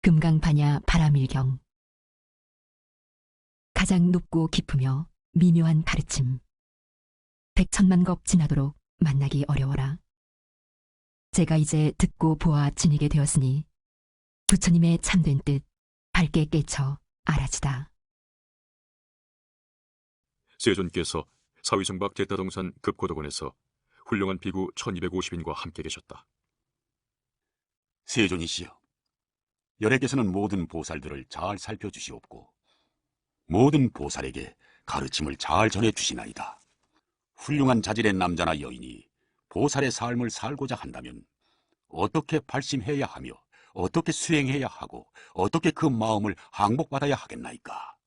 금강반야 바라밀경. 가장 높고 깊으며 미묘한 가르침. 백천만 겁 지나도록 만나기 어려워라. 제가 이제 듣고 보아 지니게 되었으니 부처님의 참된 뜻 밝게 깨쳐 알아지다. 세존께서 사위성박 제타동산 급고덕원에서 훌륭한 비구 1250인과 함께 계셨다. 세존이시여, 열애께서는 모든 보살들을 잘 살펴주시옵고 모든 보살에게 가르침을 잘 전해주시나이다. 훌륭한 자질의 남자나 여인이 보살의 삶을 살고자 한다면 어떻게 발심해야 하며 어떻게 수행해야 하고 어떻게 그 마음을 항복받아야 하겠나이까?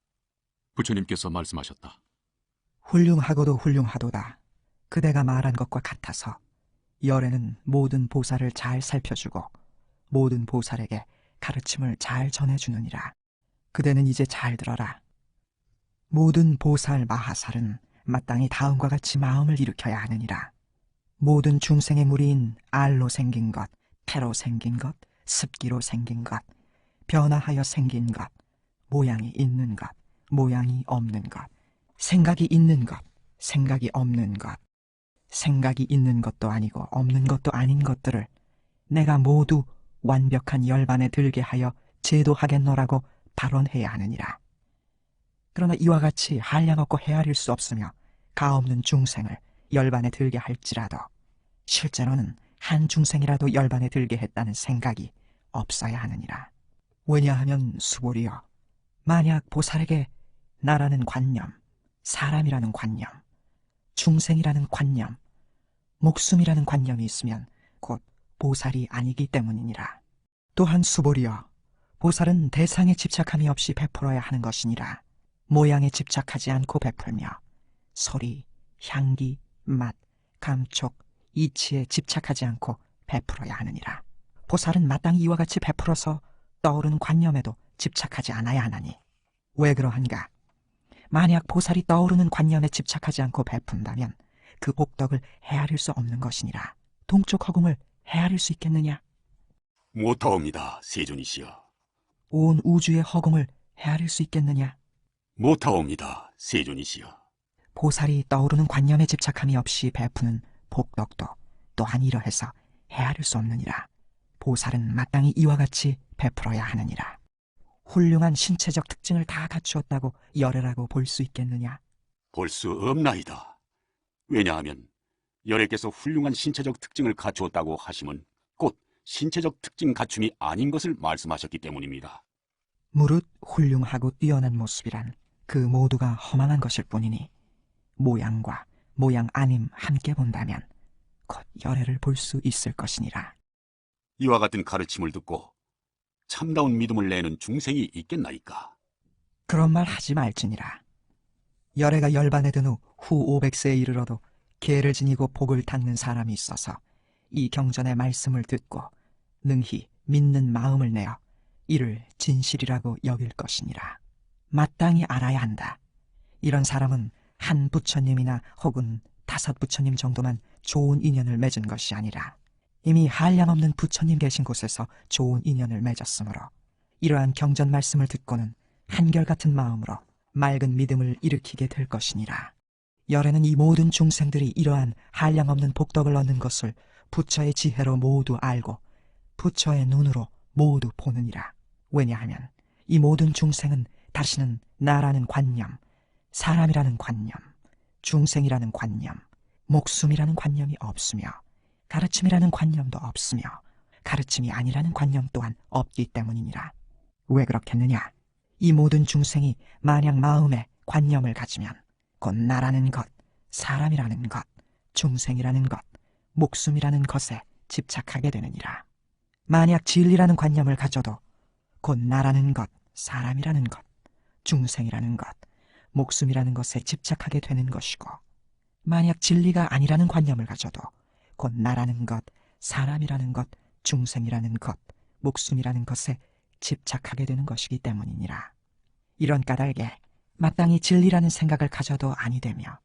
부처님께서 말씀하셨다. 훌륭하고도 훌륭하도다. 그대가 말한 것과 같아서 열애는 모든 보살을 잘 살펴주고 모든 보살에게 가르침을 잘 전해주느니라. 그대는 이제 잘 들어라. 모든 보살 마하살은 마땅히 다음과 같이 마음을 일으켜야 하느니라. 모든 중생의 무리인 알로 생긴 것, 태로 생긴 것, 습기로 생긴 것, 변화하여 생긴 것, 모양이 있는 것, 모양이 없는 것, 생각이 있는 것, 생각이 없는 것, 생각이 있는 것도 아니고 없는 것도 아닌 것들을 내가 모두 완벽한 열반에 들게 하여 제도하겠노라고 발언해야 하느니라. 그러나 이와 같이 한량없고 헤아릴 수 없으며 가없는 중생을 열반에 들게 할지라도 실제로는 한 중생이라도 열반에 들게 했다는 생각이 없어야 하느니라. 왜냐하면 수보리여, 만약 보살에게 나라는 관념, 사람이라는 관념, 중생이라는 관념, 목숨이라는 관념이 있으면 곧 보살이 아니기 때문이니라. 또한 수보리여, 보살은 대상에 집착함이 없이 베풀어야 하는 것이니라. 모양에 집착하지 않고 베풀며 소리, 향기, 맛, 감촉, 이치에 집착하지 않고 베풀어야 하느니라. 보살은 마땅히 이와 같이 베풀어서 떠오르는 관념에도 집착하지 않아야 하나니 왜 그러한가? 만약 보살이 떠오르는 관념에 집착하지 않고 베푼다면 그 복덕을 헤아릴 수 없는 것이니라. 동쪽 허공을 헤아릴 수 있겠느냐? 못하옵니다, 세존이시여. 온 우주의 허공을 헤아릴 수 있겠느냐? 못하옵니다, 세존이시여. 보살이 떠오르는 관념에 집착함이 없이 베푸는 복덕도 또한 이러해서 헤아릴 수 없느니라. 보살은 마땅히 이와 같이 베풀어야 하느니라. 훌륭한 신체적 특징을 다 갖추었다고 열애라고 볼 수 있겠느냐? 볼 수 없나이다. 왜냐하면 열애께서 훌륭한 신체적 특징을 갖추었다고 하심은 곧 신체적 특징 갖춤이 아닌 것을 말씀하셨기 때문입니다. 무릇 훌륭하고 뛰어난 모습이란 그 모두가 허망한 것일 뿐이니 모양과 모양 아님 함께 본다면 곧 열애를 볼 수 있을 것이니라. 이와 같은 가르침을 듣고 참다운 믿음을 내는 중생이 있겠나이까? 그런 말 하지 말지니라. 열애가 열반에 든 후 500세에 이르러도 계를 지니고 복을 닦는 사람이 있어서 이 경전의 말씀을 듣고 능히 믿는 마음을 내어 이를 진실이라고 여길 것이니라. 마땅히 알아야 한다. 이런 사람은 한 부처님이나 혹은 5 부처님 정도만 좋은 인연을 맺은 것이 아니라 이미 한량없는 부처님 계신 곳에서 좋은 인연을 맺었으므로 이러한 경전 말씀을 듣고는 한결같은 마음으로 맑은 믿음을 일으키게 될 것이니라. 열애는 이 모든 중생들이 이러한 한량없는 복덕을 얻는 것을 부처의 지혜로 모두 알고 부처의 눈으로 모두 보느니라. 왜냐하면 이 모든 중생은 다시는 나라는 관념, 사람이라는 관념, 중생이라는 관념, 목숨이라는 관념이 없으며 가르침이라는 관념도 없으며 가르침이 아니라는 관념 또한 없기 때문이니라. 왜 그렇겠느냐? 이 모든 중생이 만약 마음에 관념을 가지면 곧 나라는 것, 사람이라는 것, 중생이라는 것, 목숨이라는 것에 집착하게 되느니라. 만약 진리라는 관념을 가져도 곧 나라는 것, 사람이라는 것, 중생이라는 것, 목숨이라는 것에 집착하게 되는 것이고 만약 진리가 아니라는 관념을 가져도 곧 나라는 것, 사람이라는 것, 중생이라는 것, 목숨이라는 것에 집착하게 되는 것이기 때문이니라. 이런 까닭에 마땅히 진리라는 생각을 가져도 아니 되며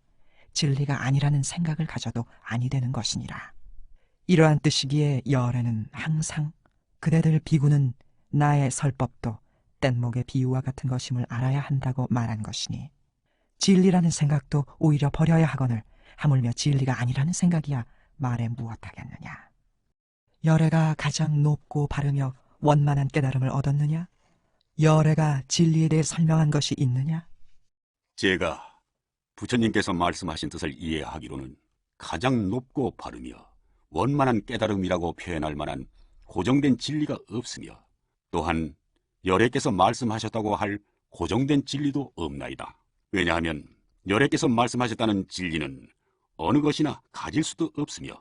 진리가 아니라는 생각을 가져도 아니 되는 것이니라. 이러한 뜻이기에 열애는 항상 그대들 비구는 나의 설법도 뗏목의 비유와 같은 것임을 알아야 한다고 말한 것이니 진리라는 생각도 오히려 버려야 하거늘 하물며 진리가 아니라는 생각이야 말에 무엇하겠느냐. 열애가 가장 높고 바르며 원만한 깨달음을 얻었느냐? 열애가 진리에 대해 설명한 것이 있느냐? 제가 부처님께서 말씀하신 뜻을 이해하기로는 가장 높고 바르며 원만한 깨달음이라고 표현할 만한 고정된 진리가 없으며 또한 열애께서 말씀하셨다고 할 고정된 진리도 없나이다. 왜냐하면 열애께서 말씀하셨다는 진리는 어느 것이나 가질 수도 없으며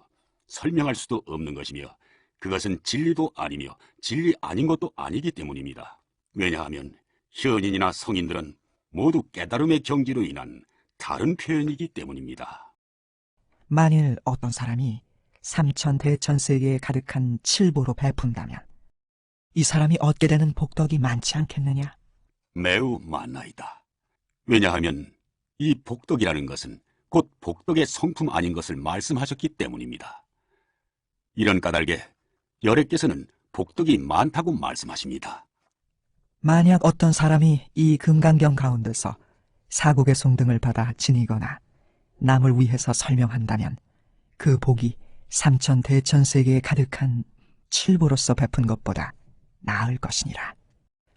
설명할 수도 없는 것이며 그것은 진리도 아니며 진리 아닌 것도 아니기 때문입니다. 왜냐하면 현인이나 성인들은 모두 깨달음의 경지로 인한 다른 표현이기 때문입니다. 만일 어떤 사람이 삼천대천세계에 가득한 칠보로 베푼다면 이 사람이 얻게 되는 복덕이 많지 않겠느냐? 매우 많나이다. 왜냐하면 이 복덕이라는 것은 곧 복덕의 성품 아닌 것을 말씀하셨기 때문입니다. 이런 까닭에 열애께서는 복덕이 많다고 말씀하십니다. 만약 어떤 사람이 이 금강경 가운데서 사국의 등을 받아 지니거나 남을 위해서 설명한다면 그 복이 삼천대천세계에 가득한 칠보로서 베푼 것보다 나을 것이니라.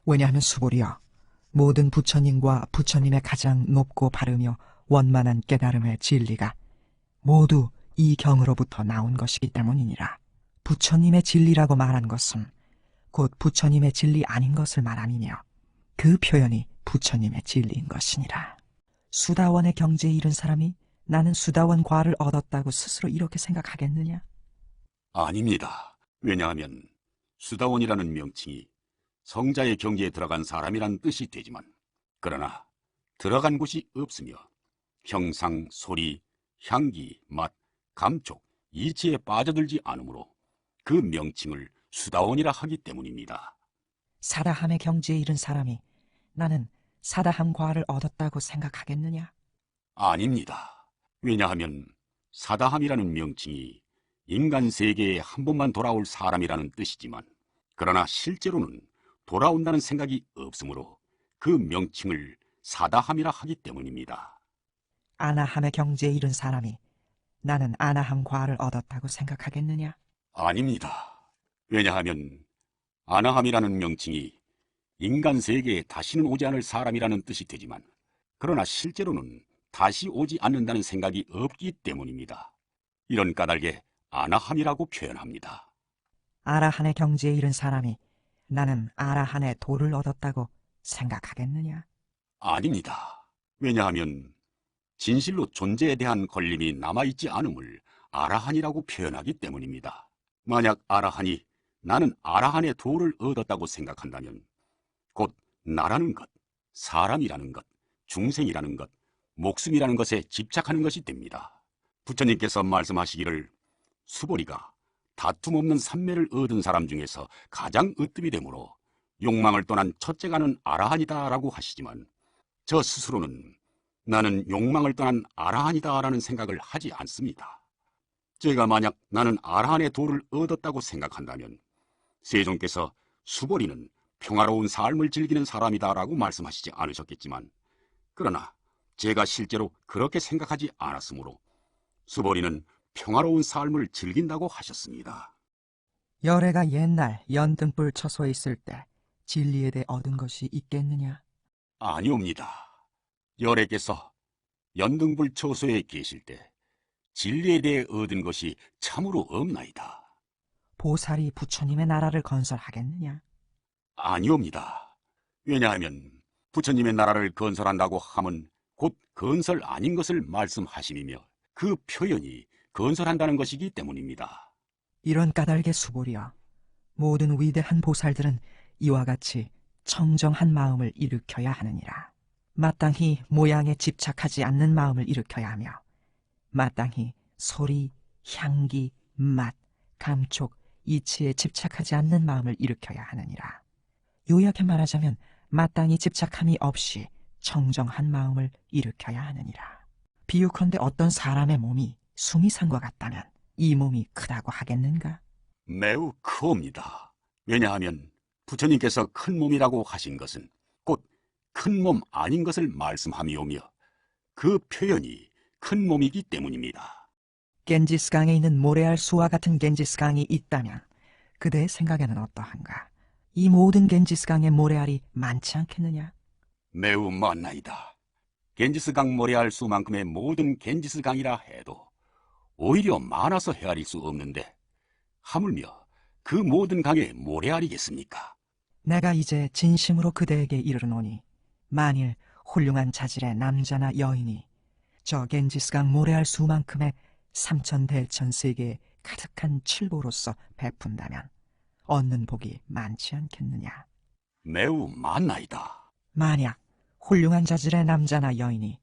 왜냐하면 수보리여, 모든 부처님과 부처님의 가장 높고 바르며 원만한 깨달음의 진리가 모두 이 경으로부터 나온 것이기 때문이니라. 부처님의 진리라고 말한 것은 곧 부처님의 진리 아닌 것을 말함이며 그 표현이 부처님의 진리인 것이니라. 수다원의 경지에 이른 사람이 나는 수다원 과를 얻었다고 스스로 이렇게 생각하겠느냐? 아닙니다. 왜냐하면 수다원이라는 명칭이 성자의 경지에 들어간 사람이란 뜻이 되지만 그러나 들어간 곳이 없으며 형상, 소리, 향기, 맛, 감촉, 이치에 빠져들지 않으므로 그 명칭을 수다원이라 하기 때문입니다. 사다함의 경지에 이른 사람이 나는 사다함 과를 얻었다고 생각하겠느냐? 아닙니다. 왜냐하면 사다함이라는 명칭이 인간 세계에 한 번만 돌아올 사람이라는 뜻이지만 그러나 실제로는 돌아온다는 생각이 없으므로 그 명칭을 사다함이라 하기 때문입니다. 아나함의 경지에 이른 사람이 나는 아나함 과를 얻었다고 생각하겠느냐? 아닙니다. 왜냐하면 아나함이라는 명칭이 인간 세계에 다시는 오지 않을 사람이라는 뜻이 되지만 그러나 실제로는 다시 오지 않는다는 생각이 없기 때문입니다. 이런 까닭에 아나함이라고 표현합니다. 아라한의 경지에 이른 사람이 나는 아라한의 도를 얻었다고 생각하겠느냐? 아닙니다. 왜냐하면 진실로 존재에 대한 걸림이 남아있지 않음을 아라한이라고 표현하기 때문입니다. 만약 아라한이 나는 아라한의 도를 얻었다고 생각한다면 곧 나라는 것, 사람이라는 것, 중생이라는 것, 목숨이라는 것에 집착하는 것이 됩니다. 부처님께서 말씀하시기를 수보리가 다툼 없는 삼매를 얻은 사람 중에서 가장 으뜸이 되므로 욕망을 떠난 첫째가는 아라한이다라고 하시지만 저 스스로는 나는 욕망을 떠난 아라한이다라는 생각을 하지 않습니다. 제가 만약 나는 아라한의 도를 얻었다고 생각한다면 세존께서 수보리는 평화로운 삶을 즐기는 사람이다라고 말씀하시지 않으셨겠지만 그러나 제가 실제로 그렇게 생각하지 않았으므로 수보리는 평화로운 삶을 즐긴다고 하셨습니다. 열애가 옛날 연등불 처소에 있을 때 진리에 대해 얻은 것이 있겠느냐? 아니옵니다. 열애께서 연등불 처소에 계실 때 진리에 대해 얻은 것이 참으로 없나이다. 보살이 부처님의 나라를 건설하겠느냐? 아니옵니다. 왜냐하면 부처님의 나라를 건설한다고 함은 곧 건설 아닌 것을 말씀하심이며 그 표현이 건설한다는 것이기 때문입니다. 이런 까닭의 수보리여, 모든 위대한 보살들은 이와 같이 청정한 마음을 일으켜야 하느니라. 마땅히 모양에 집착하지 않는 마음을 일으켜야 하며 마땅히 소리, 향기, 맛, 감촉, 이치에 집착하지 않는 마음을 일으켜야 하느니라. 요약해 말하자면 마땅히 집착함이 없이 청정한 마음을 일으켜야 하느니라. 비유컨대 어떤 사람의 몸이 수미산과 같다면 이 몸이 크다고 하겠는가? 매우 크옵니다. 왜냐하면 부처님께서 큰 몸이라고 하신 것은 곧 큰 몸 아닌 것을 말씀함이오며 그 표현이 큰 몸이기 때문입니다. 겐지스강에 있는 모래알 수와 같은 겐지스강이 있다면 그대의 생각에는 어떠한가? 이 모든 겐지스강의 모래알이 많지 않겠느냐? 매우 많나이다. 겐지스강 모래알 수만큼의 모든 겐지스강이라 해도 오히려 많아서 헤아릴 수 없는데 하물며 그 모든 강의 모래알이겠습니까? 내가 이제 진심으로 그대에게 이르노니 만일 훌륭한 자질의 남자나 여인이 저 겐지스강 모래알 수만큼의 삼천대천세계에 가득한 칠보로서 베푼다면 얻는 복이 많지 않겠느냐? 매우 많나이다. 만약 훌륭한 자질의 남자나 여인이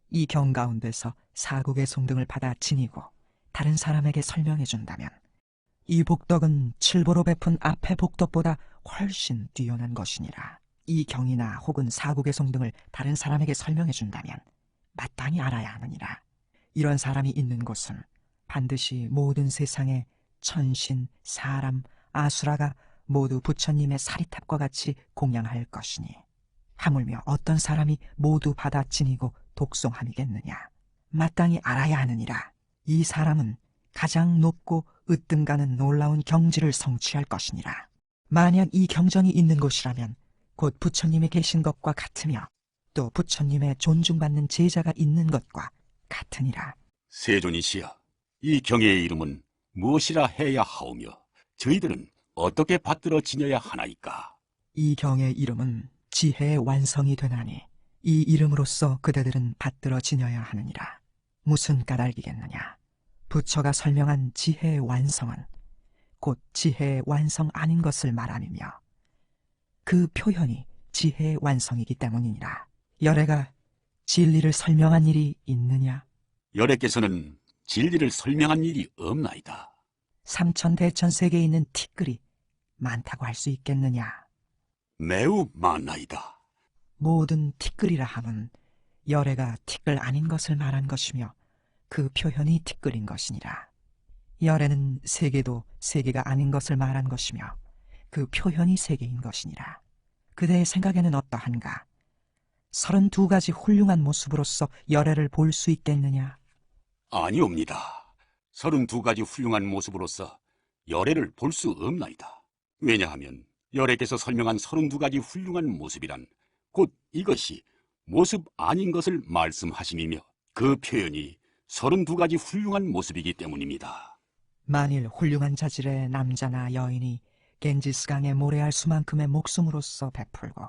이 경 가운데서 사국의 송등을 받아 지니고 다른 사람에게 설명해 준다면 이 복덕은 칠보로 베푼 앞의 복덕보다 훨씬 뛰어난 것이니라. 이 경이나 혹은 사국의 송등을 다른 사람에게 설명해 준다면 마땅히 알아야 하느니라. 이런 사람이 있는 곳은 반드시 모든 세상의 천신, 사람, 아수라가 모두 부처님의 사리탑과 같이 공양할 것이니 하물며 어떤 사람이 모두 받아 지니고 독송함이겠느냐. 마땅히 알아야 하느니라. 이 사람은 가장 높고 으뜸가는 놀라운 경지를 성취할 것이니라. 만약 이 경전이 있는 곳이라면 곧 부처님이 계신 것과 같으며 또 부처님의 존중받는 제자가 있는 것과 같으니라. 세존이시여, 이 경의 이름은 무엇이라 해야 하오며 저희들은 어떻게 받들어 지녀야 하나이까? 이 경의 이름은 지혜의 완성이 되나니 이 이름으로써 그대들은 받들어 지녀야 하느니라. 무슨 까닭이겠느냐? 부처가 설명한 지혜의 완성은 곧 지혜의 완성 아닌 것을 말함이며 그 표현이 지혜의 완성이기 때문이니라. 열애가 진리를 설명한 일이 있느냐? 열애께서는 진리를 설명한 일이 없나이다. 삼천대천세계에 있는 티끌이 많다고 할 수 있겠느냐? 매우 많나이다. 모든 티끌이라 함은 열애가 티끌 아닌 것을 말한 것이며 그 표현이 티끌인 것이니라. 열애는 세계도 세계가 아닌 것을 말한 것이며 그 표현이 세계인 것이니라. 그대의 생각에는 어떠한가? 32가지 훌륭한 모습으로서 열애를 볼 수 있겠느냐? 아니옵니다. 32가지 훌륭한 모습으로서 열애를 볼 수 없나이다. 왜냐하면 열애께서 설명한 32가지 훌륭한 모습이란 곧 이것이 모습 아닌 것을 말씀하심이며 그 표현이 32가지 훌륭한 모습이기 때문입니다. 만일 훌륭한 자질의 남자나 여인이 겐지스강의 모래알 수만큼의 목숨으로서 베풀고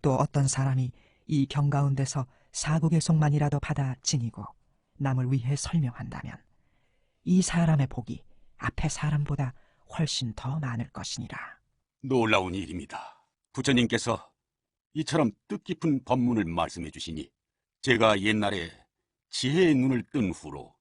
또 어떤 사람이 이 경 가운데서 사국의 속만이라도 받아 지니고 남을 위해 설명한다면 이 사람의 복이 앞의 사람보다 훨씬 더 많을 것이니라. 놀라운 일입니다. 부처님께서 이처럼 뜻깊은 법문을 말씀해 주시니 제가 옛날에 지혜의 눈을 뜬 후로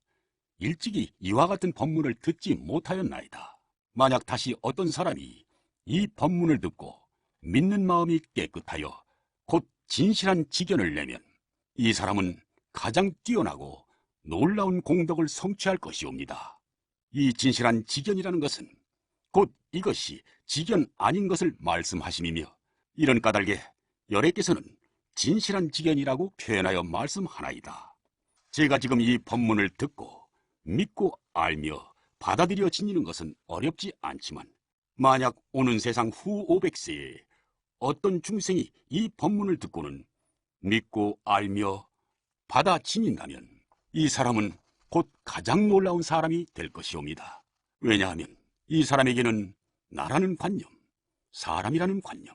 일찍이 이와 같은 법문을 듣지 못하였나이다. 만약 다시 어떤 사람이 이 법문을 듣고 믿는 마음이 깨끗하여 곧 진실한 지견을 내면 이 사람은 가장 뛰어나고 놀라운 공덕을 성취할 것이옵니다. 이 진실한 지견이라는 것은 곧 이것이 지견 아닌 것을 말씀하심이며 이런 까닭에 열애께서는 진실한 지견이라고 표현하여 말씀하나이다. 제가 지금 이 법문을 듣고 믿고 알며 받아들여 지니는 것은 어렵지 않지만 만약 오는 세상 후 500세에 어떤 중생이 이 법문을 듣고는 믿고 알며 받아 지닌다면 이 사람은 곧 가장 놀라운 사람이 될 것이옵니다. 왜냐하면 이 사람에게는 나라는 관념, 사람이라는 관념,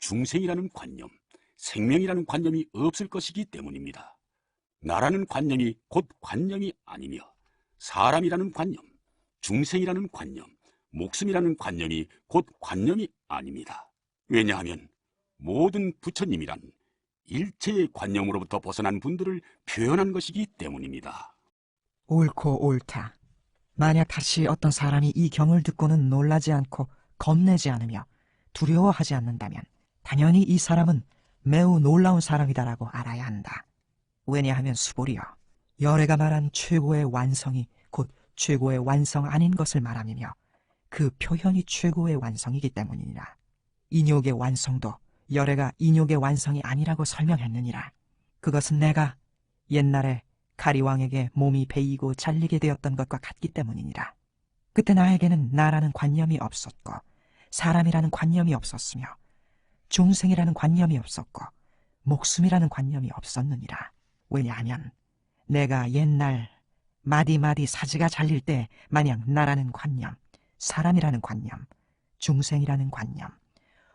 중생이라는 관념, 생명이라는 관념이 없을 것이기 때문입니다. 나라는 관념이 곧 관념이 아니며 사람이라는 관념, 중생이라는 관념, 목숨이라는 관념이 곧 관념이 아닙니다. 왜냐하면 모든 부처님이란 일체의 관념으로부터 벗어난 분들을 표현한 것이기 때문입니다. 옳고 옳다. 만약 다시 어떤 사람이 이 경을 듣고는 놀라지 않고 겁내지 않으며 두려워하지 않는다면 당연히 이 사람은 매우 놀라운 사람이다라고 알아야 한다. 왜냐하면 수보리여, 열애가 말한 최고의 완성이 곧 최고의 완성 아닌 것을 말함이며 그 표현이 최고의 완성이기 때문이니라. 인욕의 완성도 열애가 인욕의 완성이 아니라고 설명했느니라. 그것은 내가 옛날에 가리왕에게 몸이 베이고 잘리게 되었던 것과 같기 때문이니라. 그때 나에게는 나라는 관념이 없었고 사람이라는 관념이 없었으며 중생이라는 관념이 없었고 목숨이라는 관념이 없었느니라. 왜냐하면 내가 옛날 마디마디 사지가 잘릴 때 마냥 나라는 관념, 사람이라는 관념, 중생이라는 관념,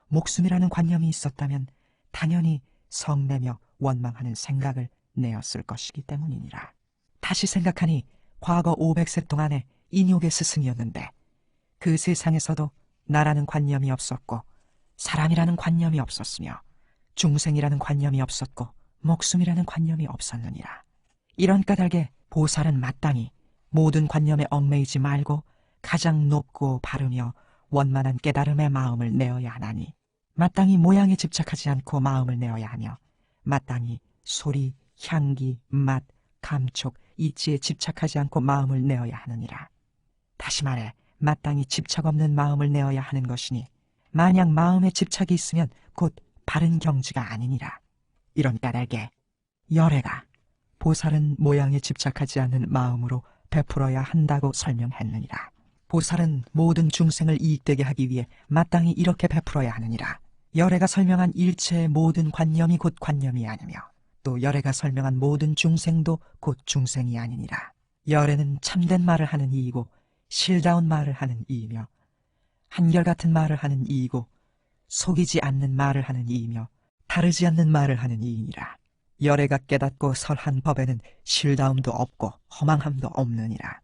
목숨이라는 관념이 있었다면 당연히 성내며 원망하는 생각을 내었을 것이기 때문이니라. 다시 생각하니 과거 500세 동안의 인욕의 스승이었는데 그 세상에서도 나라는 관념이 없었고 사람이라는 관념이 없었으며 중생이라는 관념이 없었고 목숨이라는 관념이 없었느니라. 이런 까닭에 보살은 마땅히 모든 관념에 얽매이지 말고 가장 높고 바르며 원만한 깨달음의 마음을 내어야 하나니 마땅히 모양에 집착하지 않고 마음을 내어야 하며 마땅히 소리, 향기, 맛, 감촉, 이치에 집착하지 않고 마음을 내어야 하느니라. 다시 말해 마땅히 집착 없는 마음을 내어야 하는 것이니 만약 마음에 집착이 있으면 곧 바른 경지가 아니니라. 이런 까닭에 열애가 보살은 모양에 집착하지 않는 마음으로 베풀어야 한다고 설명했느니라. 보살은 모든 중생을 이익되게 하기 위해 마땅히 이렇게 베풀어야 하느니라. 열애가 설명한 일체의 모든 관념이 곧 관념이 아니며 또 열애가 설명한 모든 중생도 곧 중생이 아니니라. 열애는 참된 말을 하는 이이고 실다운 말을 하는 이이며 한결같은 말을 하는 이이고 속이지 않는 말을 하는 이이며 다르지 않는 말을 하는 이이니라. 열애가 깨닫고 설한 법에는 실다움도 없고 허망함도 없느니라.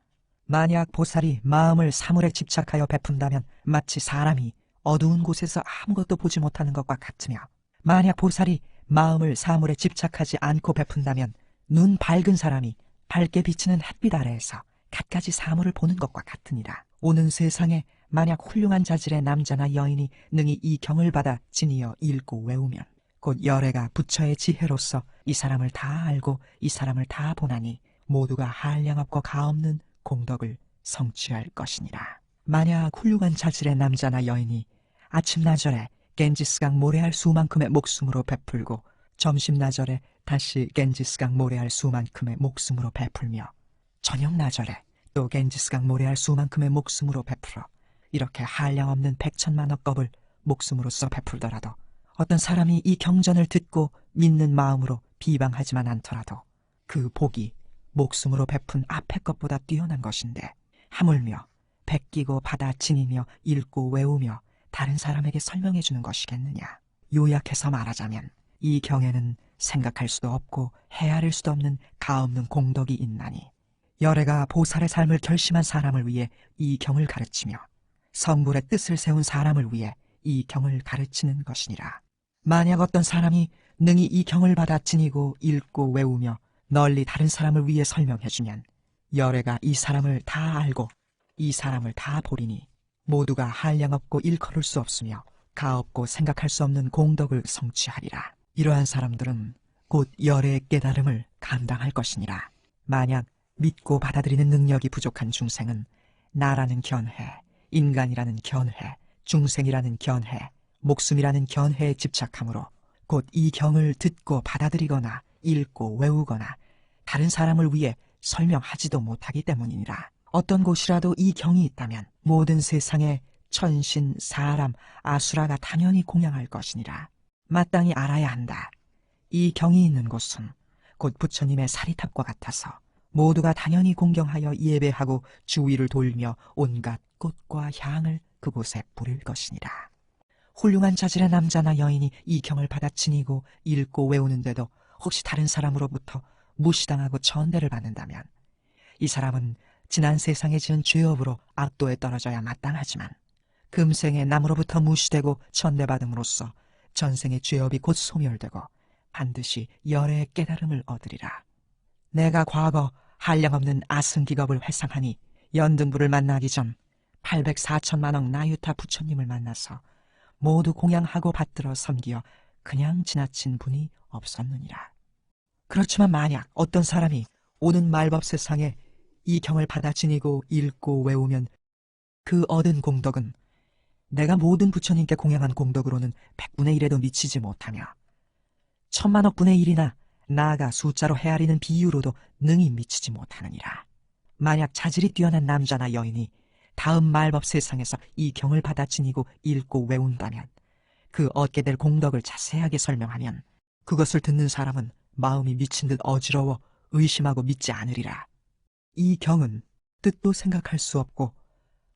만약 보살이 마음을 사물에 집착하여 베푼다면 마치 사람이 어두운 곳에서 아무것도 보지 못하는 것과 같으며 만약 보살이 마음을 사물에 집착하지 않고 베푼다면 눈 밝은 사람이 밝게 비치는 햇빛 아래에서 갖가지 사물을 보는 것과 같으니라. 오는 세상에 만약 훌륭한 자질의 남자나 여인이 능히 이 경을 받아 지니어 읽고 외우면 곧 열애가 부처의 지혜로서 이 사람을 다 알고 이 사람을 다 보나니 모두가 한량없고 가없는 공덕을 성취할 것이니라. 만약 훌륭한 자질의 남자나 여인이 아침나절에 겐지스강 모래알 수만큼의 목숨으로 베풀고 점심나절에 다시 겐지스강 모래알 수만큼의 목숨으로 베풀며 저녁나절에 또 겐지스강 모래알 수만큼의 목숨으로 베풀어 이렇게 한량없는 100천만억 겁을 목숨으로써 베풀더라도 어떤 사람이 이 경전을 듣고 믿는 마음으로 비방하지만 않더라도 그 복이 목숨으로 베푼 앞의 것보다 뛰어난 것인데 하물며 베끼고 받아 지니며 읽고 외우며 다른 사람에게 설명해 주는 것이겠느냐. 요약해서 말하자면 이 경에는 생각할 수도 없고 헤아릴 수도 없는 가없는 공덕이 있나니 열애가 보살의 삶을 결심한 사람을 위해 이 경을 가르치며 성불의 뜻을 세운 사람을 위해 이 경을 가르치는 것이니라. 만약 어떤 사람이 능히 이 경을 받아 지니고 읽고 외우며 널리 다른 사람을 위해 설명해주면 열애가 이 사람을 다 알고 이 사람을 다 보리니 모두가 한량없고 일컬을 수 없으며 가없고 생각할 수 없는 공덕을 성취하리라. 이러한 사람들은 곧 열애의 깨달음을 감당할 것이니라. 만약 믿고 받아들이는 능력이 부족한 중생은 나라는 견해, 인간이라는 견해, 중생이라는 견해, 목숨이라는 견해에 집착하므로 곧 이 경을 듣고 받아들이거나 읽고 외우거나 다른 사람을 위해 설명하지도 못하기 때문이니라. 어떤 곳이라도 이 경이 있다면 모든 세상에 천신, 사람, 아수라가 당연히 공양할 것이니라. 마땅히 알아야 한다. 이 경이 있는 곳은 곧 부처님의 사리탑과 같아서 모두가 당연히 공경하여 예배하고 주위를 돌며 온갖 꽃과 향을 그곳에 뿌릴 것이니라. 훌륭한 자질의 남자나 여인이 이 경을 받아 지니고 읽고 외우는데도 혹시 다른 사람으로부터 무시당하고 천대를 받는다면 이 사람은 지난 세상에 지은 죄업으로 악도에 떨어져야 마땅하지만 금생에 남으로부터 무시되고 천대받음으로써 전생의 죄업이 곧 소멸되고 반드시 열애의 깨달음을 얻으리라. 내가 과거 한량없는 아승기겁을 회상하니 연등부를 만나기 전 804천만억 나유타 부처님을 만나서 모두 공양하고 받들어 섬기어 그냥 지나친 분이 없었느니라. 그렇지만 만약 어떤 사람이 오는 말법 세상에 이 경을 받아 지니고 읽고 외우면 그 얻은 공덕은 내가 모든 부처님께 공양한 공덕으로는 100분의 1에도 미치지 못하며 1000만억 분의 1이나 나아가 숫자로 헤아리는 비유로도 능히 미치지 못하느니라. 만약 자질이 뛰어난 남자나 여인이 다음 말법 세상에서 이 경을 받아 지니고 읽고 외운다면, 그 얻게 될 공덕을 자세하게 설명하면 그것을 듣는 사람은 마음이 미친 듯 어지러워 의심하고 믿지 않으리라. 이 경은 뜻도 생각할 수 없고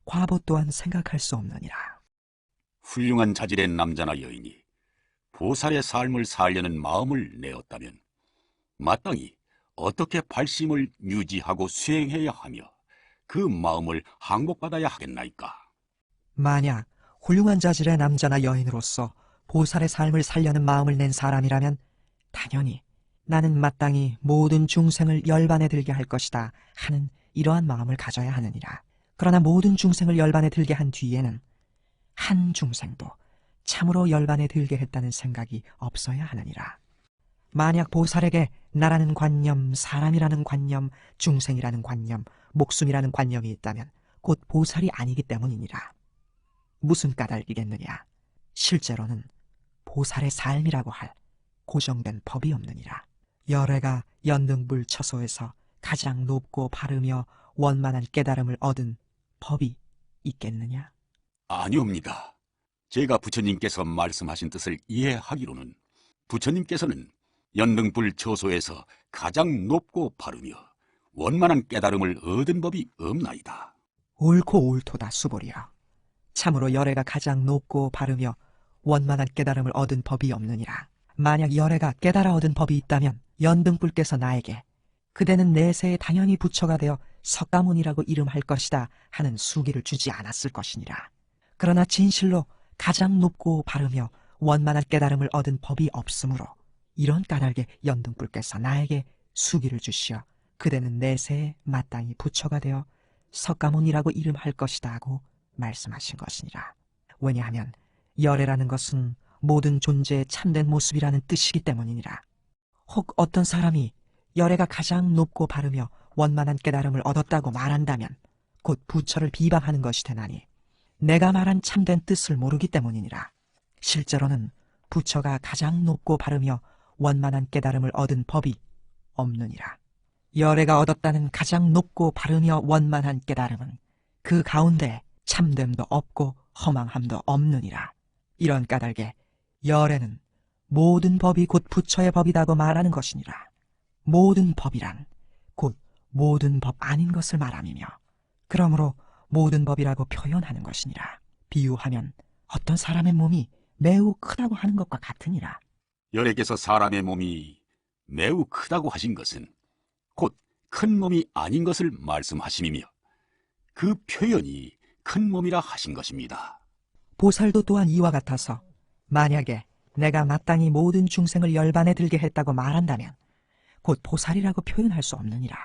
과보 또한 생각할 수 없느니라. 훌륭한 자질의 남자나 여인이 보살의 삶을 살려는 마음을 내었다면 마땅히 어떻게 발심을 유지하고 수행해야 하며 그 마음을 항복받아야 하겠나이까? 만약 훌륭한 자질의 남자나 여인으로서 보살의 삶을 살려는 마음을 낸 사람이라면 당연히 나는 마땅히 모든 중생을 열반에 들게 할 것이다 하는 이러한 마음을 가져야 하느니라. 그러나 모든 중생을 열반에 들게 한 뒤에는 한 중생도 참으로 열반에 들게 했다는 생각이 없어야 하느니라. 만약 보살에게 나라는 관념, 사람이라는 관념, 중생이라는 관념, 목숨이라는 관념이 있다면 곧 보살이 아니기 때문이니라. 무슨 까닭이겠느냐? 실제로는 보살의 삶이라고 할 고정된 법이 없느니라. 열애가 연등불 처소에서 가장 높고 바르며 원만한 깨달음을 얻은 법이 있겠느냐? 아니옵니다. 제가 부처님께서 말씀하신 뜻을 이해하기로는 부처님께서는 연등불 처소에서 가장 높고 바르며 원만한 깨달음을 얻은 법이 없나이다. 옳고 옳도다 수보리여. 참으로 열애가 가장 높고 바르며 원만한 깨달음을 얻은 법이 없느니라. 만약 열애가 깨달아 얻은 법이 있다면 연등불께서 나에게 그대는 내세에 당연히 부처가 되어 석가모니라고 이름할 것이다 하는 수기를 주지 않았을 것이니라. 그러나 진실로 가장 높고 바르며 원만한 깨달음을 얻은 법이 없으므로 이런 까닭에 연등불께서 나에게 수기를 주시어 그대는 내세에 마땅히 부처가 되어 석가모니라고 이름할 것이다 하고 말씀하신 것이니라. 왜냐하면 열애라는 것은 모든 존재의 참된 모습이라는 뜻이기 때문이니라. 혹 어떤 사람이 열애가 가장 높고 바르며 원만한 깨달음을 얻었다고 말한다면 곧 부처를 비방하는 것이 되나니 내가 말한 참된 뜻을 모르기 때문이니라. 실제로는 부처가 가장 높고 바르며 원만한 깨달음을 얻은 법이 없느니라. 열애가 얻었다는 가장 높고 바르며 원만한 깨달음은 그 가운데 참됨도 없고 허망함도 없느니라. 이런 까닭에 열애는 모든 법이 곧 부처의 법이라고 말하는 것이니라. 모든 법이란 곧 모든 법 아닌 것을 말함이며 그러므로 모든 법이라고 표현하는 것이니라. 비유하면 어떤 사람의 몸이 매우 크다고 하는 것과 같으니라. 열애께서 사람의 몸이 매우 크다고 하신 것은 곧 큰 몸이 아닌 것을 말씀하심이며 그 표현이 큰 몸이라 하신 것입니다. 보살도 또한 이와 같아서 만약에 내가 마땅히 모든 중생을 열반에 들게 했다고 말한다면 곧 보살이라고 표현할 수 없느니라.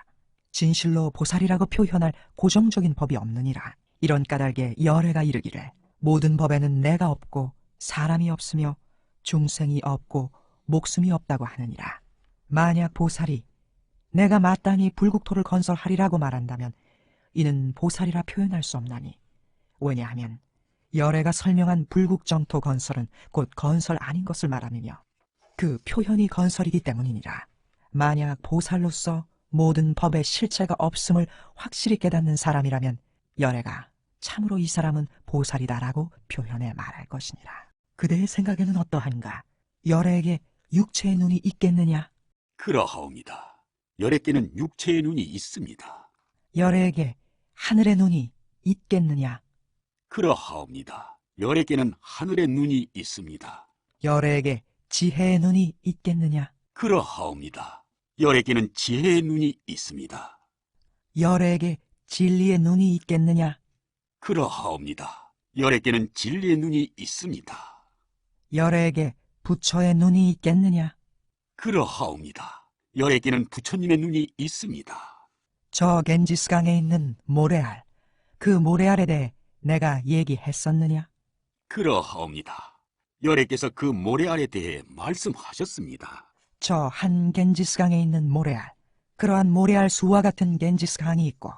진실로 보살이라고 표현할 고정적인 법이 없느니라. 이런 까닭에 열애가 이르기를 모든 법에는 내가 없고 사람이 없으며 중생이 없고 목숨이 없다고 하느니라. 만약 보살이 내가 마땅히 불국토를 건설하리라고 말한다면 이는 보살이라 표현할 수 없나니 왜냐하면 열애가 설명한 불국정토 건설은 곧 건설 아닌 것을 말함이며 그 표현이 건설이기 때문이니라. 만약 보살로서 모든 법의 실체가 없음을 확실히 깨닫는 사람이라면 열애가 참으로 이 사람은 보살이다라고 표현해 말할 것이니라. 그대의 생각에는 어떠한가? 열애에게 육체의 눈이 있겠느냐? 그러하옵니다. 열애께는 육체의 눈이 있습니다. 열애에게 하늘의 눈이 있겠느냐? 그러하옵니다. 열애께는 하늘의 눈이 있습니다. 열애에게 지혜의 눈이 있겠느냐? 그러하옵니다. 열애께는 지혜의 눈이 있습니다. 열애에게 진리의 눈이 있겠느냐? 그러하옵니다. 열애께는 진리의 눈이 있습니다. 열애에게 부처의 눈이 있겠느냐? 그러하옵니다. 열애께는 부처님의 눈이 있습니다. 저 겐지스강에 있는 모래알, 그 모래알에 대해 내가 얘기했었느냐? 그러하옵니다. 열애께서 그 모래알에 대해 말씀하셨습니다. 저 한 겐지스강에 있는 모래알, 그러한 모래알 수와 같은 겐지스강이 있고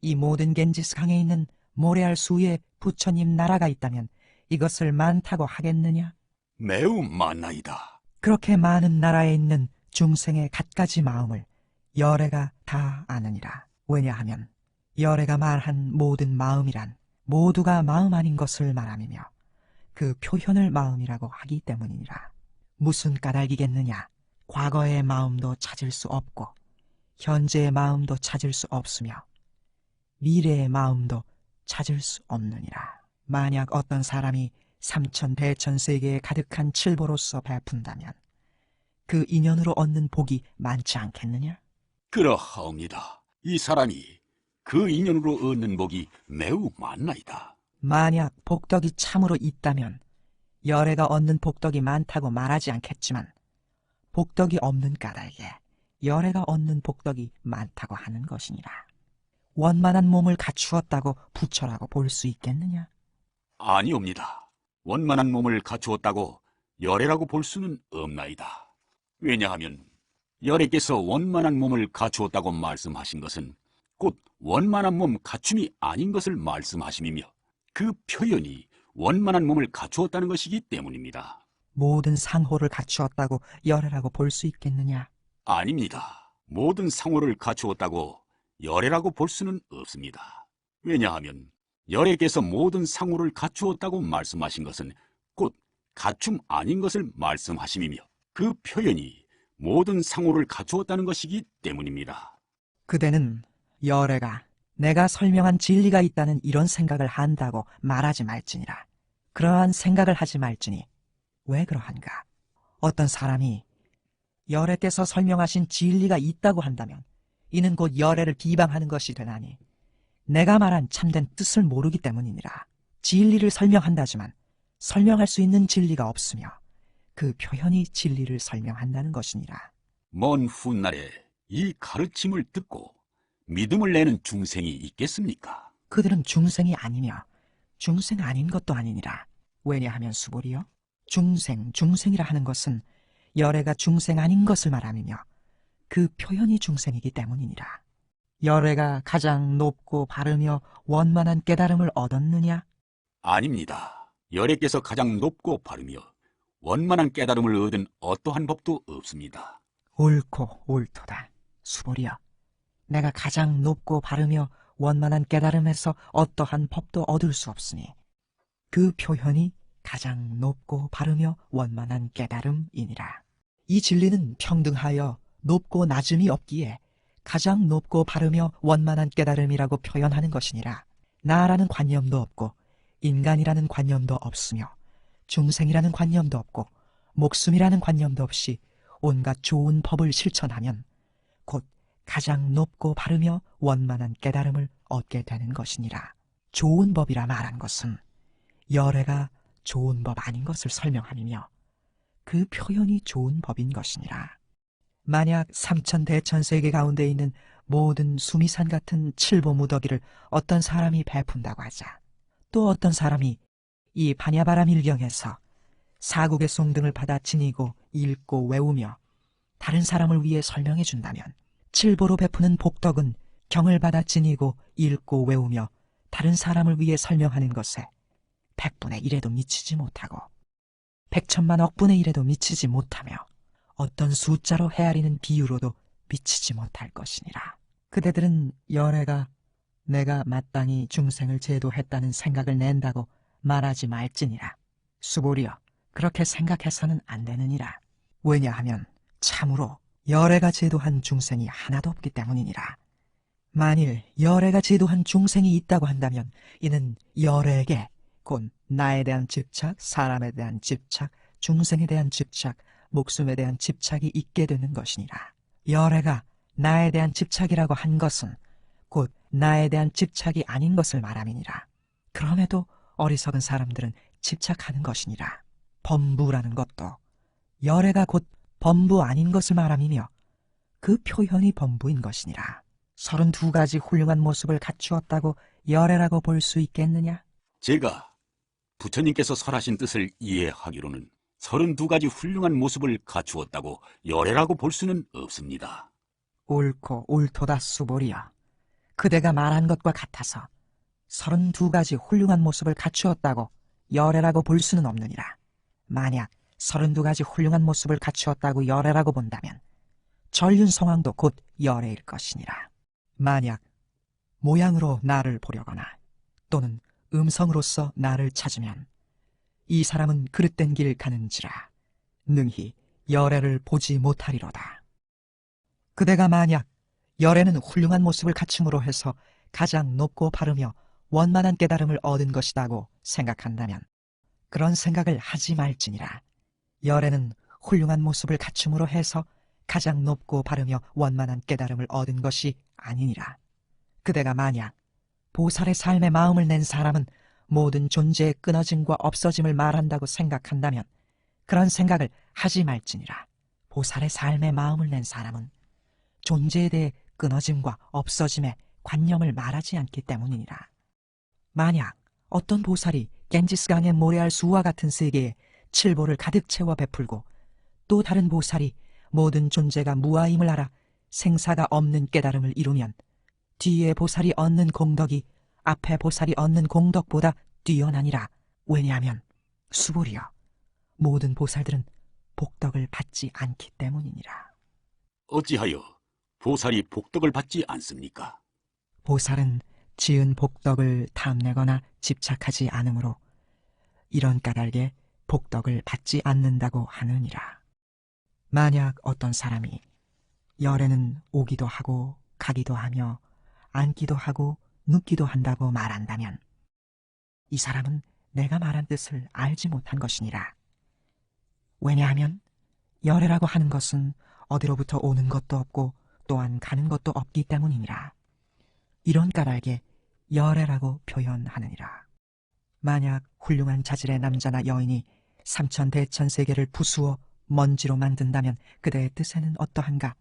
이 모든 겐지스강에 있는 모래알 수에 부처님 나라가 있다면 이것을 많다고 하겠느냐? 매우 많나이다. 그렇게 많은 나라에 있는 중생의 갖가지 마음을 여래가 다 아느니라. 왜냐하면 여래가 말한 모든 마음이란 모두가 마음 아닌 것을 말함이며 그 표현을 마음이라고 하기 때문이니라. 무슨 까닭이겠느냐? 과거의 마음도 찾을 수 없고 현재의 마음도 찾을 수 없으며 미래의 마음도 찾을 수 없느니라. 만약 어떤 사람이 삼천 대천 세계에 가득한 칠보로서 베푼다면 그 인연으로 얻는 복이 많지 않겠느냐? 그러하옵니다. 이 사람이 그 인연으로 얻는 복이 매우 많나이다. 만약 복덕이 참으로 있다면 여래가 얻는 복덕이 많다고 말하지 않겠지만 복덕이 없는 까닭에 여래가 얻는 복덕이 많다고 하는 것이니라. 원만한 몸을 갖추었다고 부처라고 볼 수 있겠느냐? 아니옵니다. 원만한 몸을 갖추었다고 열애라고 볼 수는 없나이다. 왜냐하면 열애께서 원만한 몸을 갖추었다고 말씀하신 것은 곧 원만한 몸 갖춤이 아닌 것을 말씀하심이며 그 표현이 원만한 몸을 갖추었다는 것이기 때문입니다. 모든 상호를 갖추었다고 열애라고 볼 수 있겠느냐? 아닙니다. 모든 상호를 갖추었다고 열애라고 볼 수는 없습니다. 왜냐하면 열애께서 모든 상호를 갖추었다고 말씀하신 것은 곧 갖춤 아닌 것을 말씀하심이며 그 표현이 모든 상호를 갖추었다는 것이기 때문입니다. 그대는 여래가 내가 설명한 진리가 있다는 이런 생각을 한다고 말하지 말지니라. 그러한 생각을 하지 말지니 왜 그러한가? 어떤 사람이 여래께서 설명하신 진리가 있다고 한다면 이는 곧 여래를 비방하는 것이 되나니 내가 말한 참된 뜻을 모르기 때문이니라. 진리를 설명한다지만 설명할 수 있는 진리가 없으며 그 표현이 진리를 설명한다는 것이니라. 먼 훗날에 이 가르침을 듣고 믿음을 내는 중생이 있겠습니까? 그들은 중생이 아니며 중생 아닌 것도 아니니라. 왜냐하면 수보리여 중생이라 하는 것은 열애가 중생 아닌 것을 말함이며 그 표현이 중생이기 때문이니라. 열애가 가장 높고 바르며 원만한 깨달음을 얻었느냐? 아닙니다. 열애께서 가장 높고 바르며 원만한 깨달음을 얻은 어떠한 법도 없습니다. 옳고 옳도다. 수보리여 내가 가장 높고 바르며 원만한 깨달음에서 어떠한 법도 얻을 수 없으니 그 표현이 가장 높고 바르며 원만한 깨달음이니라. 이 진리는 평등하여 높고 낮음이 없기에 가장 높고 바르며 원만한 깨달음이라고 표현하는 것이니라. 나라는 관념도 없고 인간이라는 관념도 없으며 중생이라는 관념도 없고 목숨이라는 관념도 없이 온갖 좋은 법을 실천하면 곧 가장 높고 바르며 원만한 깨달음을 얻게 되는 것이니라. 좋은 법이라 말한 것은 열애가 좋은 법 아닌 것을 설명함이며 그 표현이 좋은 법인 것이니라. 만약 삼천 대천 세계 가운데 있는 모든 수미산 같은 칠보 무더기를 어떤 사람이 베푼다고 하자. 또 어떤 사람이 이 반야바람 일경에서 사국의 송 등을 받아 지니고 읽고 외우며 다른 사람을 위해 설명해 준다면 칠보로 베푸는 복덕은 경을 받아 지니고 읽고 외우며 다른 사람을 위해 설명하는 것에 100분의 1에도 미치지 못하고 100천만 억분의 1에도 미치지 못하며 어떤 숫자로 헤아리는 비유로도 미치지 못할 것이니라. 그대들은 열애가 내가 마땅히 중생을 제도했다는 생각을 낸다고 말하지 말지니라. 수보리여 그렇게 생각해서는 안 되느니라. 왜냐하면 참으로 열애가 제도한 중생이 하나도 없기 때문이니라. 만일 열애가 제도한 중생이 있다고 한다면 이는 열애에게 곧 나에 대한 집착, 사람에 대한 집착, 중생에 대한 집착, 목숨에 대한 집착이 있게 되는 것이니라. 열애가 나에 대한 집착이라고 한 것은 곧 나에 대한 집착이 아닌 것을 말함이니라. 그럼에도 어리석은 사람들은 집착하는 것이니라. 범부라는 것도 열애가 곧 범부 아닌 것을 말함이며 그 표현이 범부인 것이니라. 32가지 훌륭한 모습을 갖추었다고 열애라고 볼 수 있겠느냐? 제가 부처님께서 설하신 뜻을 이해하기로는 32가지 훌륭한 모습을 갖추었다고 열애라고 볼 수는 없습니다. 옳고 옳도다 수보리여. 그대가 말한 것과 같아서 32가지 훌륭한 모습을 갖추었다고 열애라고 볼 수는 없느니라. 만약 32가지 훌륭한 모습을 갖추었다고 열애라고 본다면 전륜성왕도 곧 열애일 것이니라. 만약 모양으로 나를 보려거나 또는 음성으로서 나를 찾으면 이 사람은 그릇된 길 가는지라 능히 열애를 보지 못하리로다. 그대가 만약 열애는 훌륭한 모습을 갖춤으로 해서 가장 높고 바르며 원만한 깨달음을 얻은 것이라고 생각한다면 그런 생각을 하지 말지니라. 열애는 훌륭한 모습을 갖춤으로 해서 가장 높고 바르며 원만한 깨달음을 얻은 것이 아니니라. 그대가 만약 보살의 삶에 마음을 낸 사람은 모든 존재의 끊어짐과 없어짐을 말한다고 생각한다면 그런 생각을 하지 말지니라. 보살의 삶에 마음을 낸 사람은 존재에 대해 끊어짐과 없어짐의 관념을 말하지 않기 때문이니라. 만약 어떤 보살이 겐지스강의 모래알 수와 같은 세계에 칠보를 가득 채워 베풀고 또 다른 보살이 모든 존재가 무아임을 알아 생사가 없는 깨달음을 이루면 뒤에 보살이 얻는 공덕이 앞에 보살이 얻는 공덕보다 뛰어나니라. 왜냐하면 수보리여 모든 보살들은 복덕을 받지 않기 때문이니라. 어찌하여 보살이 복덕을 받지 않습니까? 보살은 지은 복덕을 탐내거나 집착하지 않으므로 이런 까닭에 복덕을 받지 않는다고 하느니라. 만약 어떤 사람이 열애는 오기도 하고 가기도 하며 앉기도 하고 눕기도 한다고 말한다면 이 사람은 내가 말한 뜻을 알지 못한 것이니라. 왜냐하면 열애라고 하는 것은 어디로부터 오는 것도 없고 또한 가는 것도 없기 때문이니라. 이런 까닭에 열애라고 표현하느니라. 만약 훌륭한 자질의 남자나 여인이 삼천대천세계를 부수어 먼지로 만든다면 그대의 뜻에는 어떠한가?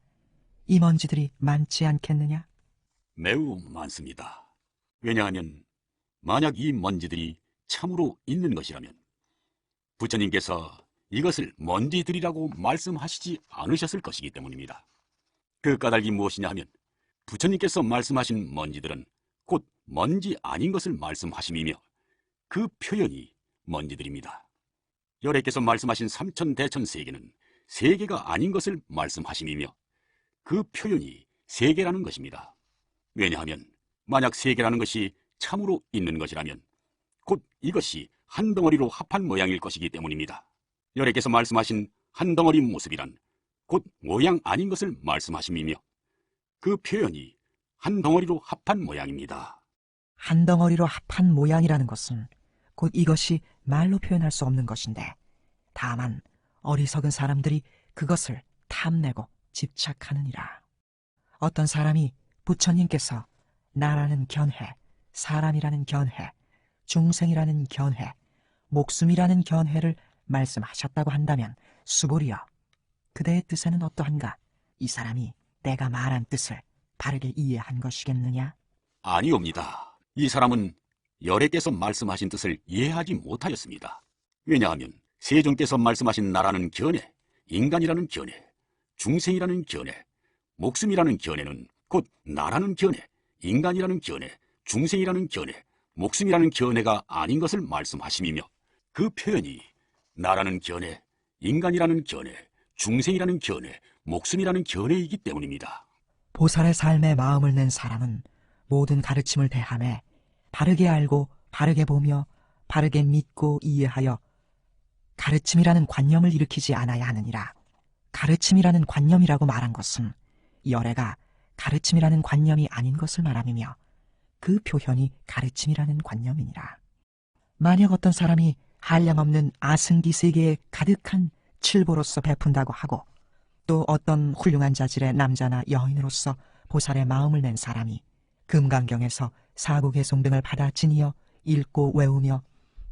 이 먼지들이 많지 않겠느냐? 매우 많습니다. 왜냐하면 만약 이 먼지들이 참으로 있는 것이라면 부처님께서 이것을 먼지들이라고 말씀하시지 않으셨을 것이기 때문입니다. 그 까닭이 무엇이냐 하면 부처님께서 말씀하신 먼지들은 곧 먼지 아닌 것을 말씀하심이며 그 표현이 먼지들입니다. 열애께서 말씀하신 삼천대천세계는 세계가 아닌 것을 말씀하심이며 그 표현이 세계라는 것입니다. 왜냐하면 만약 세계라는 것이 참으로 있는 것이라면 곧 이것이 한 덩어리로 합한 모양일 것이기 때문입니다. 열애께서 말씀하신 한 덩어리 모습이란 곧 모양 아닌 것을 말씀하심이며 그 표현이 한 덩어리로 합한 모양입니다. 한 덩어리로 합한 모양이라는 것은 곧 이것이 말로 표현할 수 없는 것인데 다만 어리석은 사람들이 그것을 탐내고 집착하느니라. 어떤 사람이 부처님께서 나라는 견해, 사람이라는 견해, 중생이라는 견해, 목숨이라는 견해를 말씀하셨다고 한다면 수보리여 그대의 뜻에는 어떠한가? 이 사람이 내가 말한 뜻을 바르게 이해한 것이겠느냐? 아니옵니다. 이 사람은 열애께서 말씀하신 뜻을 이해하지 못하였습니다. 왜냐하면 세존께서 말씀하신 나라는 견해, 인간이라는 견해, 중생이라는 견해, 목숨이라는 견해는 곧 나라는 견해, 인간이라는 견해, 중생이라는 견해, 목숨이라는 견해가 아닌 것을 말씀하심이며 그 표현이 나라는 견해, 인간이라는 견해, 중생이라는 견해, 목숨이라는 견해이기 때문입니다. 보살의 삶에 마음을 낸 사람은 모든 가르침을 대하며 바르게 알고 바르게 보며 바르게 믿고 이해하여 가르침이라는 관념을 일으키지 않아야 하느니라. 가르침이라는 관념이라고 말한 것은 열애가 가르침이라는 관념이 아닌 것을 말함이며 그 표현이 가르침이라는 관념이니라. 만약 어떤 사람이 한량없는 아승기 세계에 가득한 칠보로서 베푼다고 하고 또 어떤 훌륭한 자질의 남자나 여인으로서 보살의 마음을 낸 사람이 금강경에서 사구개송 등을 받아 지니어 읽고 외우며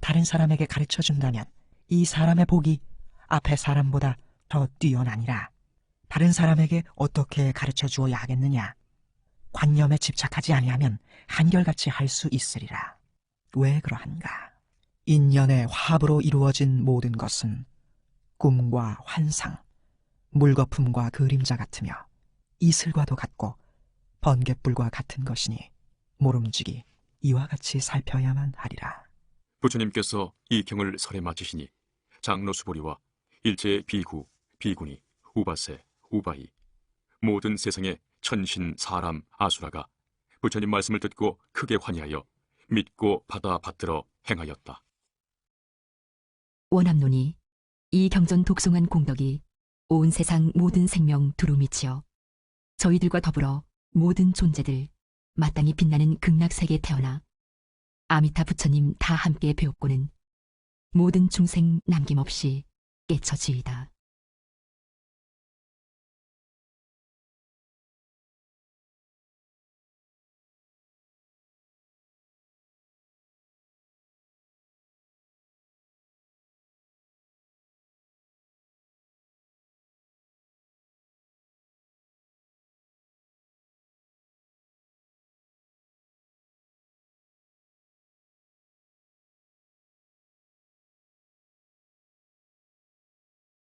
다른 사람에게 가르쳐준다면 이 사람의 복이 앞에 사람보다 더 뛰어나니라. 다른 사람에게 어떻게 가르쳐 주어야 하겠느냐? 관념에 집착하지 아니하면 한결같이 할 수 있으리라. 왜 그러한가? 인연의 화합으로 이루어진 모든 것은 꿈과 환상, 물거품과 그림자 같으며 이슬과도 같고 번갯불과 같은 것이니 모름지기 이와 같이 살펴야만 하리라. 부처님께서 이 경을 설에 마치시니 장로 수보리와 일제의 비구, 비구니, 우바세, 우바이 모든 세상의 천신, 사람, 아수라가 부처님 말씀을 듣고 크게 환희하여 믿고 받들어 행하였다. 원암노니 이 경전 독송한 공덕이 온 세상 모든 생명 두루 미치어 저희들과 더불어 모든 존재들 마땅히 빛나는 극락세계에 태어나 아미타 부처님 다 함께 배웠고는 모든 중생 남김없이 깨쳐지이다.